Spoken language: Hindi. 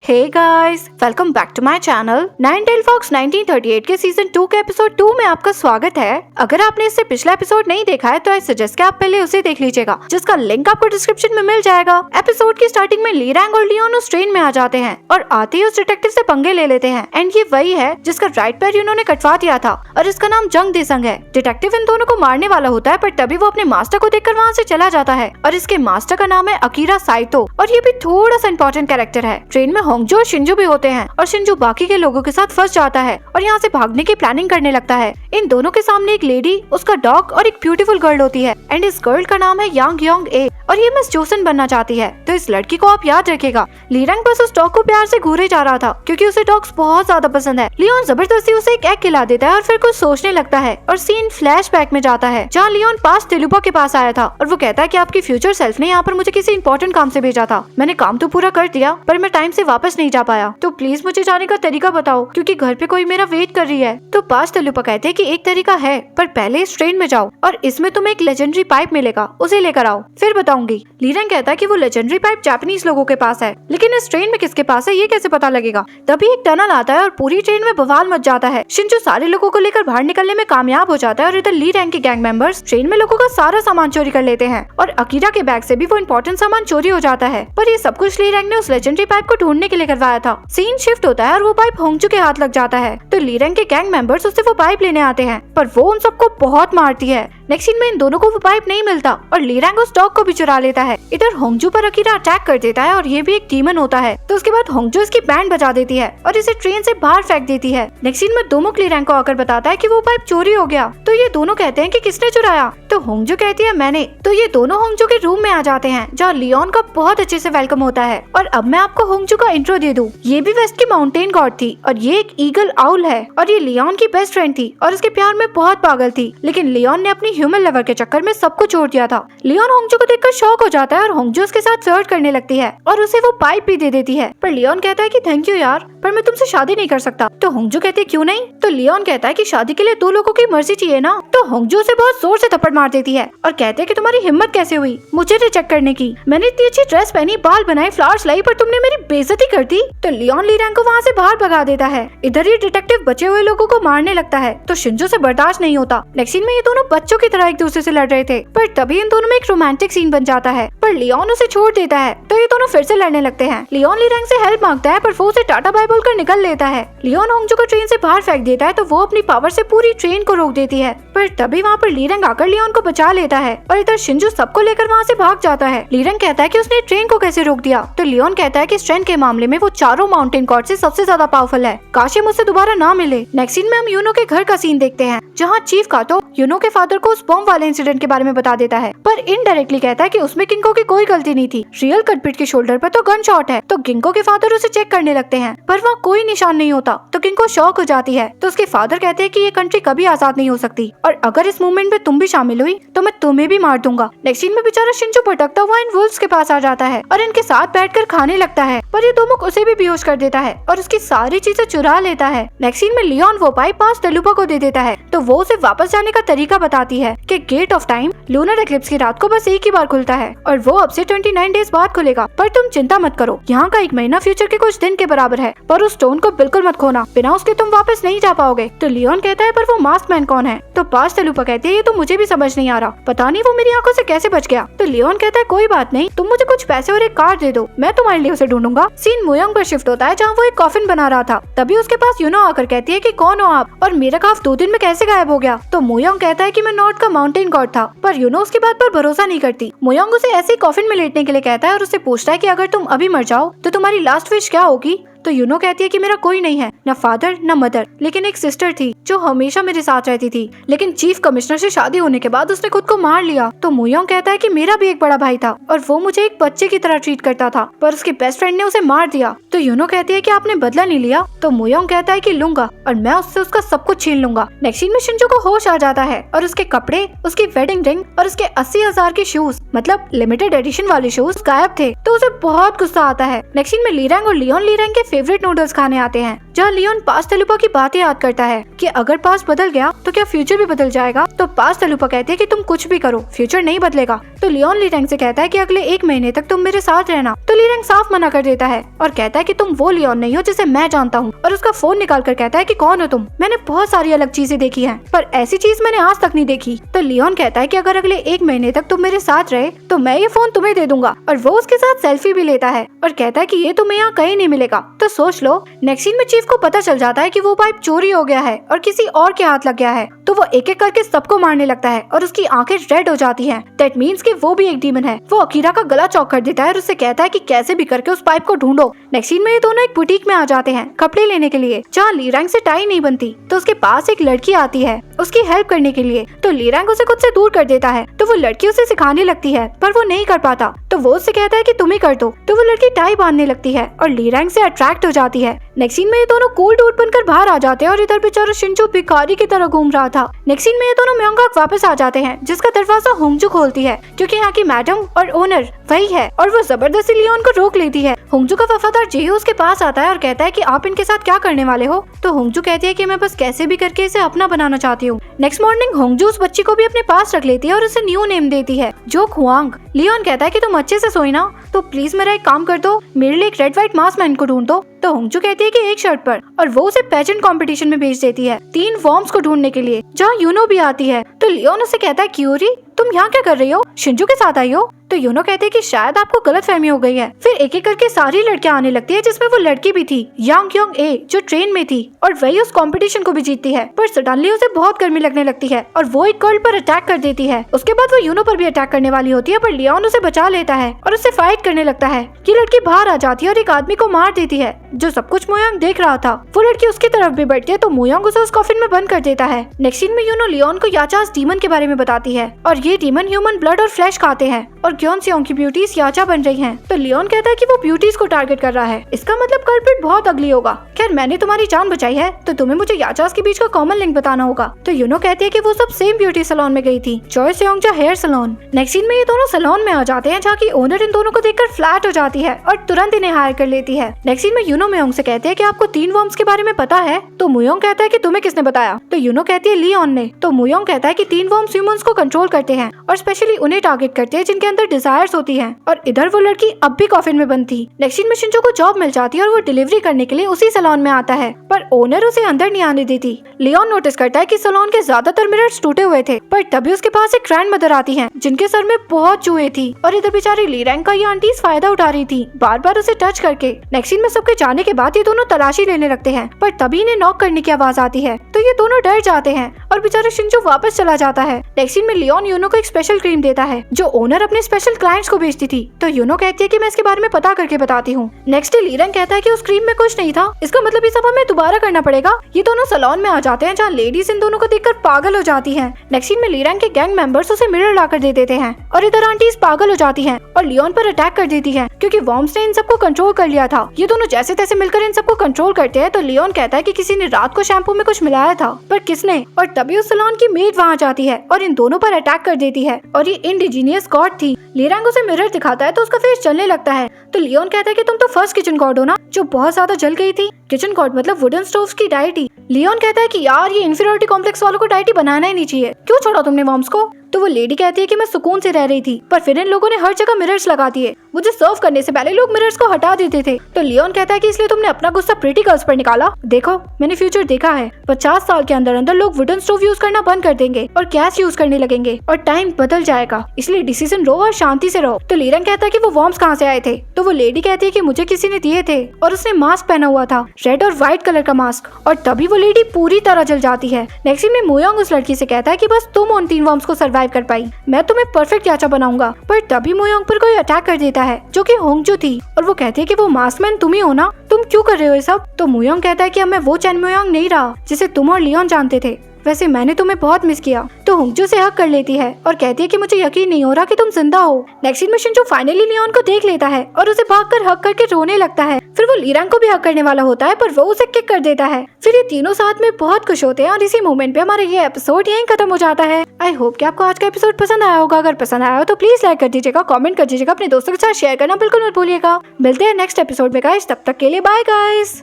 Hey guys, welcome back to my channel. Nine tail fox 1938 के सीजन 2 के एपिसोड 2 में आपका स्वागत है। अगर आपने इससे पिछला एपिसोड नहीं देखा है तो आई सजेस्ट कि आप पहले उसे देख लीजिएगा, जिसका लिंक आपको डिस्क्रिप्शन में मिल जाएगा। एपिसोड की स्टार्टिंग में ली रैंग और लियोन उस ट्रेन में आ जाते हैं और आते ही उस डिटेक्टिव से पंगे ले लेते हैं। एंड ये वही है जिसका राइट पैर उन्होंने कटवा दिया था और इसका नाम जंग देसंग है। डिटेक्टिव इन दोनों को मारने वाला होता है, पर तभी वो अपने मास्टर को देखकर वहाँ से चला जाता है और इसके मास्टर का नाम है अकीरा साइतो और ये भी थोड़ा सा इंपॉर्टेंट कैरेक्टर है। ट्रेन में होंगजो और शिंजू भी होते हैं और शिंजू बाकी के लोगों के साथ फंस जाता है और यहाँ से भागने की प्लानिंग करने लगता है। इन दोनों के सामने एक लेडी, उसका डॉग और एक ब्यूटीफुल गर्ल होती है एंड इस गर्ल का नाम है यांग योंग ए और ये मिस जोसन बनना चाहती है। तो इस लड़की को आप याद रखेगा। ली रैंग बस उस डॉग को प्यार से घूरे जा रहा था क्योंकि उसे डॉग्स बहुत ज्यादा पसंद है। लियोन जबरदस्ती उसे एक एग खिला देता है और फिर कुछ सोचने लगता है और सीन फ्लैशबैक में जाता है जहाँ लियोन पास्ट तेलुपा के पास आया था और वो कहता है कि आपकी फ्यूचर सेल्फ ने यहाँ पर मुझे किसी इंपॉर्टेंट काम से भेजा था। मैंने काम तो पूरा कर दिया पर मैं टाइम से वापस नहीं जा पाया, तो प्लीज मुझे जाने का तरीका बताओ क्योंकि घर पे कोई मेरा वेट कर रही है। तो पास्ट तेलुपा कहते हैं कि एक तरीका है, पर पहले इस ट्रेन में जाओ और इसमें तुम्हें एक लेजेंडरी पाइप मिलेगा, उसे लेकर आओ, फिर बताऊंगी। ली रैंग कहता है कि वो लेजेंडरी पाइप जापानीज लोगों के पास है, लेकिन इस ट्रेन में किसके पास है ये कैसे पता लगेगा। तभी एक टनल आता है और पूरी ट्रेन में बवाल मच जाता है। शिंजू सारे लोगों को लेकर बाहर निकलने में कामयाब हो जाता है और इधर ली रैंग के गैंग मेंबर्स ट्रेन में लोगों का सारा सामान चोरी कर लेते हैं और अकीरा के बैग से भी वो इंपॉर्टेंट सामान चोरी हो जाता है। पर ये सब कुछ ली रैंग ने उस लेजेंडरी पाइप को ढूंढने के लिए करवाया था। सीन शिफ्ट होता है और वो पाइप होंगजू के हाथ लग जाता है, तो ली रैंग के गैंग मेंबर्स उससे वो पाइप लेने आते हैं पर वो उन सबको बहुत मारती है। नेक्स्ट सीन में इन दोनों को वो पाइप नहीं मिलता और ली रैंग उस डॉग को भी चुरा लेता है। इधर होंगजू पर अकीरा अटैक कर देता है और ये भी एक डीमन होता है, तो उसके बाद होंगजू इसकी बैंड बजा देती है और इसे ट्रेन से बाहर फेंक देती है। नेक्स्ट सीन में दोमुक ली रैंग को आकर बताता है कि वो पाइप चोरी हो गया, तो ये दोनों कहते हैं कि किसने चुराया, तो होंगजू कहती है मैंने। तो ये दोनों होंगजू के रूम में आ जाते हैं जहाँ लियोन का बहुत अच्छे से वेलकम होता है। और अब मैं आपको होंगजू का इंट्रो दे दूं। ये भी वेस्ट की माउंटेन गॉड थी और ये एक ईगल आउल है और ये लियोन की बेस्ट फ्रेंड थी और उसके प्यार में बहुत पागल थी, लेकिन लियोन ने अपनी ह्यूमन लवर के चक्कर में सबको छोड़ दिया था। लियोन होंगजू को देखकर शॉक हो जाता है और होंगजू उसके साथ फ्लर्ट करने लगती है और उसे वो पाइप भी दे देती है। पर लियोन कहता है कि थैंक यू यार, पर मैं तुमसे शादी नहीं कर सकता। तो होंगजू कहती है क्यों नहीं। तो लियोन कहता है कि शादी के लिए दो लोगों की मर्जी चाहिए ना। तो होंगजू उसे बहुत जोर से थप्पड़ मार देती है और कहते हैं कि तुम्हारी हिम्मत कैसे हुई मुझे रिजेक्ट करने की। मैंने इतनी अच्छी ड्रेस पहनी, बाल बनाए, फ्लावर्स लाई, पर तुमने मेरी बेइज्जती कर दी। तो लियोन ली रैंग को वहाँ से बाहर भगा देता है। इधर ये डिटेक्टिव बचे हुए लोगों को मारने लगता है, तो शिंजू से बर्दाश्त नहीं होता। नेक्स्ट सीन में ये दोनों बच्चों की तरह एक दूसरे से लड़ रहे थे, पर तभी इन दोनों में एक रोमांटिक सीन बन जाता है, पर लियोन उसे छोड़ देता है, तो ये दोनों फिर से लड़ने लगते हैं। लियोन ली रैंग से हेल्प मांगता है पर वो उसे टाटा बाय बोलकर निकल लेता है। लियोन होंगजू को ट्रेन से बाहर फेंक देता है, तो वो अपनी पावर से पूरी ट्रेन को रोक देती है, पर तभी वहाँ पर ली रैंग आकर लियोन को बचा लेता है और इधर शिंजू सबको लेकर वहाँ से भाग जाता है। ली रैंग कहता है कि उसने ट्रेन को कैसे रोक दिया, तो लियोन कहता है कि स्ट्रेंथ के मामले में वो चारों माउंटेन गॉड से सबसे ज्यादा पावरफुल है, काश ये मुझसे दोबारा ना मिले। नेक्स्ट सीन में हम यूनो के घर का सीन देखते हैं जहाँ चीफ कातो यूनो के फादर को उस बॉम्ब वाले इंसिडेंट के बारे में बता देता है, पर इनडायरेक्टली कहता है कि उसमें गिंको की कोई गलती नहीं थी। रियल कल्प्रिट के शोल्डर पर तो गन शॉट है। तो गिंको के फादर उसे चेक करने लगते हैं पर वहाँ कोई निशान नहीं होता, तो गिंको शॉक हो जाती है। तो उसके फादर कहते हैं कि ये कंट्री कभी आजाद नहीं हो सकती और अगर इस मूवमेंट में तुम भी शामिल हुई तो मैं तुम्हें भी मार दूंगा। नेक्स्ट सीन में बेचारा शिंजू भटकता हुआ इन वुल्व्स के पास आ जाता है और इनके साथ बैठकर खाने लगता है, पर ये दोमुक उसे भी बेहोश कर देता है और उसकी सारी चीजें चुरा लेता है। नेक्स्ट सीन में लियोन वो पाइप पास तेलुपा को दे देता है, तो वो उसे वापस जाने का तरीका बताती है कि get of time lunar eclipse की रात को बस एक ही बार खुलता है और वो अब से 29 डेज बाद खुलेगा, पर तुम चिंता मत करो, यहाँ का एक महीना फ्यूचर के कुछ दिन के बराबर है, पर उस स्टोन को बिल्कुल मत खोना, बिना उसके तुम वापस नहीं जा पाओगे। तो लियोन कहता है पर वो मास्क मैन कौन है, तो पास तेलुपा कहती है ये तो मुझे भी समझ नहीं आ रहा, पता नहीं वो मेरी आंखों से कैसे बच गया। तो लियोन कहता है कोई बात नहीं, तुम मुझे कुछ पैसे और एक कार दे दो, मैं तुम्हारे लिए उसे ढूंढूंगा। सीन मोयोंग पर शिफ्ट होता है जहाँ वो एक कॉफिन बना रहा था, तभी उसके पास यूनो आकर कहती है कि कौन हो आप और मेरा काफ 2 दिन में कैसे गायब हो गया। तो मोयोंग कहता है कि मैं नॉर्थ का माउंटेन गॉड था, पर यूनो उसकी बात पर भरोसा नहीं करती। मोयोंग उसे ऐसे ही कॉफिन में लेटने के लिए कहता है और उससे पूछता है कि अगर तुम अभी मर जाओ तो तुम्हारी लास्ट विश क्या होगी। तो यूनो कहती है कि मेरा कोई नहीं है, न फादर न मदर, लेकिन एक सिस्टर थी जो हमेशा मेरे साथ रहती थी, लेकिन चीफ कमिश्नर से शादी होने के बाद उसने खुद को मार लिया। तो मोयोंग कहता है कि मेरा भी एक बड़ा भाई था और वो मुझे एक बच्चे की तरह ट्रीट करता था, पर उसके बेस्ट फ्रेंड ने उसे मार दिया। तो यूनो कहती है कि आपने बदला नहीं लिया, तो मोयोंग कहता है कि लूंगा और मैं उससे उसका सब कुछ छीन लूंगा। नेक्स्ट सीन में शिंजू को होश आ जाता है और उसके कपड़े, उसकी वेडिंग रिंग और उसके 80,000 के शूज, मतलब लिमिटेड एडिशन वाले शूज गायब थे, तो उसे बहुत गुस्सा आता है। नेक्स्ट सीन में ली रैंग और लियोन ली रैंग के फेवरेट नूडल्स खाने आते हैं जहाँ लियोन पास्ट तलुपा की बातें याद करता है कि अगर पास्ट बदल गया तो क्या फ्यूचर भी बदल जाएगा। तो पास्ट तलुपा कहती है कि तुम कुछ भी करो, फ्यूचर नहीं बदलेगा। तो लियोन ली रैंग से कहता है कि अगले 1 महीने तक तुम मेरे साथ रहना। तो ली रैंग साफ मना कर देता है और कहता है कि तुम वो लियोन नहीं हो जिसे मैं जानता हूँ, और उसका फोन निकाल कर कहता है कि कौन हो तुम, मैंने बहुत सारी अलग चीजें देखी हैं, पर ऐसी चीज मैंने आज तक नहीं देखी। तो लियोन कहता है कि अगर अगले 1 महीने तक तुम मेरे साथ रहे तो मैं ये फोन तुम्हें दे दूंगा, और वो उसके साथ सेल्फी भी लेता है और कहता है कि ये तुम्हें यहाँ कहीं नहीं मिलेगा। तो सोच लो, नेक्स्ट सीन में चीफ को पता चल जाता है कि वो पाइप चोरी हो गया है और किसी और के हाथ लग गया है। तो वो एक एक करके सबको मारने लगता है और उसकी आंखें रेड हो जाती हैं। दैट मीन्स कि वो भी एक डीमन है। वो अकीरा का गला चौक कर देता है और उससे कहता है कि कैसे भी करके उस पाइप को ढूंढो। नेक्स्ट सीन में ये दोनों एक बुटीक में आ जाते हैं कपड़े लेने के लिए, जहाँ ली रैंग से टाई नहीं बनती। तो उसके पास एक लड़की आती है उसकी हेल्प करने के लिए। तो ली रैंग उसे खुद से दूर कर देता है। तो वो लड़की उसे सिखाने लगती है पर वो नहीं कर पाता। तो वो उससे कहता है कि तुम ही कर दो। तो वो लड़की टाई बांधने लगती है और ली रैंग से अट्रैक्ट हो जाती है। नेक्स्ट सीन में ये दोनों कूल डूड बनकर बाहर आ जाते हैं और इधर बेचारा शिंजो भिखारी की तरह घूम रहा था। नेक्स्ट सीन में ये दोनों म्योंगक वापस आ जाते हैं, जिसका दरवाजा होंगजू खोलती है क्योंकि यहाँ की मैडम और ओनर वही है, और वो जबरदस्ती लियोन को रोक लेती है। होंगजू का वफादार जेहू उसके पास आता है और कहता है कि आप इनके साथ क्या करने वाले हो। तो होंगजू कहती है कि मैं बस कैसे भी करके इसे अपना बनाना चाहती हूँ। नेक्स्ट मॉर्निंग होंगजू उस बच्ची को भी अपने पास रख लेती है और उसे न्यू नेम देती है, जो खुआंग। लियोन कहता है कि तुम अच्छे से सोई ना, तो प्लीज मेरा एक काम कर दो, मेरे लिए एक रेड व्हाइट मास्क मैन को ढूंढ दो। तो होंगजू कहती है कि एक शर्त पर, और वो उसे पेजेंट कंपटीशन में भेज देती है 3 वॉर्म्स को ढूंढने के लिए, जहाँ यूनो भी आती है। तो लियोन उसे कहता है क्यूरी तुम यहाँ क्या कर रही हो, शिंजू के साथ आई हो। तो यूनो कहते हैं कि शायद आपको गलतफहमी हो गई है। फिर एक एक करके सारी लड़कियां आने लगती है, जिसमें वो लड़की भी थी यांग योंग ए, जो ट्रेन में थी, और वही उस कंपटीशन को भी जीतती है। पर सडनली उसे बहुत गर्मी लगने लगती है और वो एक गर्ल पर अटैक कर देती है। उसके बाद वो यूनो पर भी अटैक करने वाली होती है, पर लियोन उसे बचा लेता है और उससे फाइट करने लगता है। ये लड़की बाहर आ जाती है और एक आदमी को मार देती है, जो सब कुछ मोयांग देख रहा था। वो लड़की उसकी तरफ भी बढ़ती है तो मोयांग उसे उस कॉफिन में बंद कर देता है। नेक्स्ट सीन में यूनो लियोन को याचास डीमन के बारे में बताती है, और ये डीमन ह्यूमन ब्लड और फ्लैश खाते हैं और ग्योनसेओंग की ब्यूटीज याचा बन रही हैं। तो लियोन कहता है कि वो ब्यूटीज को टारगेट कर रहा है, इसका मतलब कल्प्रिट बहुत अगली होगा। खैर मैंने तुम्हारी जान बचाई है तो तुम्हें मुझे याचास के बीच का कॉमन लिंक बताना होगा। तो यूनो कहती है कि वो सब सेम ब्यूटी सैलून में गई थी, चोयसेओंगजा हेयर सैलून। नेक्स्ट सीन में ये दोनों सैलून में आ जाते हैं, जहाँ की ओनर इन दोनों को देखकर फ्लैट हो जाती है और तुरंत इन्हें हायर कर लेती है। नेक्स्ट सीन में यूनो म्योंग से कहते हैं कि आपको 3 वॉर्म्स के बारे में पता है। तो मुयोंग कहता है कि तुम्हें किसने बताया। तो यूनो कहती है लियोन ने। तो मुयोंग कहता है कि 3 वॉर्म्स ह्यूमंस को कंट्रोल करते हैं और स्पेशली उन्हें टारगेट करते हैं जिनके अंदर डिजायर्स होती हैं। और इधर वो लड़की अब भी कॉफिन में बंद थी। नेक्स्ट सीन में शिंजो को जॉब मिल जाती है और वो डिलीवरी करने के लिए उसी सैलून में आता है, पर ओनर उसे अंदर नहीं आने देती। लियोन नोटिस करता है कि सैलून के ज्यादातर मिरर्स टूटे हुए थे, पर तभी उसके पास एक ग्रैंड मदर आती हैं, जिनके सर में बहुत चूहे थी, और इधर बेचारी ली रैंग का ये आंटीज फायदा उठा रही थी, बार बार उसे टच करके। नेक्स्ट सीन में सबके जाने के बाद ये दोनों तलाशी लेने लगते हैं, पर तभी इन्हें नॉक करने की आवाज आती है। तो ये दोनों डर जाते हैं और बेचारा शिंजो वापस चला जाता है। नेक्स्ट सीन में लियोन यूनो को एक स्पेशल क्रीम देता है, जो ओनर अपने स्पेशल क्लाइंट्स को बेचती थी। तो यूनो कहती है कि मैं इसके बारे में पता करके बताती हूँ। नेक्स्ट डे ली रैंग कहता है कि उस क्रीम में कुछ नहीं था, इसका मतलब ये सब हमें दोबारा करना पड़ेगा। ये दोनों सैलून में आ जाते हैं, जहाँ लेडीज इन दोनों को देखकर पागल हो जाती हैं। नेक्स्ट सीन में ली रैंग के गैंग मेंबर्स उसे मिरर लाकर दे देते हैं, और इधर आंटीज पागल हो जाती हैं और लियोन पर अटैक कर देती हैं, क्योंकि वॉर्म्स ने इन सबको कंट्रोल कर लिया था। ये दोनों जैसे तैसे मिलकर इन सबको कंट्रोल करते हैं। तो लियोन कहता है कि किसी ने रात को शैम्पू में कुछ मिलाया था, पर किसने। और तभी उस सैलून की मेड वहाँ जाती है और इन दोनों पर अटैक कर देती है, और ये इंडिजीनियस गॉड थी। ली रैंग उसे मिरर दिखाता है तो उसका फेस जलने लगता है। तो लियोन कहता है कि तुम तो फर्स्ट किचन गॉड हो ना, जो बहुत ज्यादा जल गई थी। किचन गॉड मतलब वुडन स्टोव्स की डायटी। लियोन कहता है कि यार ये इंफीरियरिटी कॉम्प्लेक्स वालों को डायटी बनाना ही नहीं चाहिए, क्यों छोड़ा तुमने वॉर्म्स को। तो वो लेडी कहती है कि मैं सुकून से रह रही थी, पर फिर इन लोगों ने हर जगह मिरर्स लगा दिए। मुझे सर्व करने से पहले लोग मिरर्स को हटा देते थे। तो लियोन कहता है कि इसलिए तुमने अपना गुस्सा प्रीटी गर्ल्स पर निकाला। देखो मैंने फ्यूचर देखा है, 50 साल के अंदर अंदर लोग वुडन स्टोव यूज करना बंद कर देंगे और गैस यूज करने लगेंगे और टाइम बदल जाएगा, इसलिए डिसीजन लो और शांति से रहो। तो ली रैंग कहता है कि वो वॉर्म्स कहाँ से आए थे। तो वो लेडी कहती है कि मुझे किसी ने दिए थे, और उसने मास्क पहना हुआ था, रेड और व्हाइट कलर का मास्क, और तभी वो लेडी पूरी तरह जल जाती है। नेक्स्ट सीन में मुयोंग उस लड़की से कहता है कि बस तुम उन 3 वॉर्म्स को सर्वाइव कर पाई, मैं तुम्हें परफेक्ट याचा बनाऊंगा। पर तभी मुयोंग पर कोई अटैक कर देता है, जो कि होंगजू थी, और वो कहती है कि वो मास्कमैन तुम ही हो ना, तुम क्यों कर रहे हो ये सब। तो मुयोंग कहता है कि अब मैं वो चैन मुयोंग नहीं रहा जिसे तुम और लियोन जानते थे, वैसे मैंने तुम्हें बहुत मिस किया। तो होंगजू से हक कर लेती है और कहती है कि मुझे यकीन नहीं हो रहा कि तुम जिंदा हो। नेक्स्ट सीन में शिंजो फाइनली लियोन को देख लेता है और उसे भागकर हक करके रोने लगता है। फिर वो ली रैंग को भी हक करने वाला होता है, पर वो उसे किक कर देता है। फिर ये तीनों साथ में बहुत खुश होते हैं और इसी मोमेंट पे हमारा ये एपिसोड यहीं खत्म हो जाता है। आई होप कि आपको आज का एपिसोड पसंद आया होगा। अगर पसंद आया हो तो प्लीज लाइक कर दीजिएगा, कमेंट कर दीजिएगा, अपने दोस्तों के साथ शेयर करना बिल्कुल मत भूलिएगा। मिलते हैं नेक्स्ट एपिसोड में गाइस, तब तक के लिए बाय गाइस।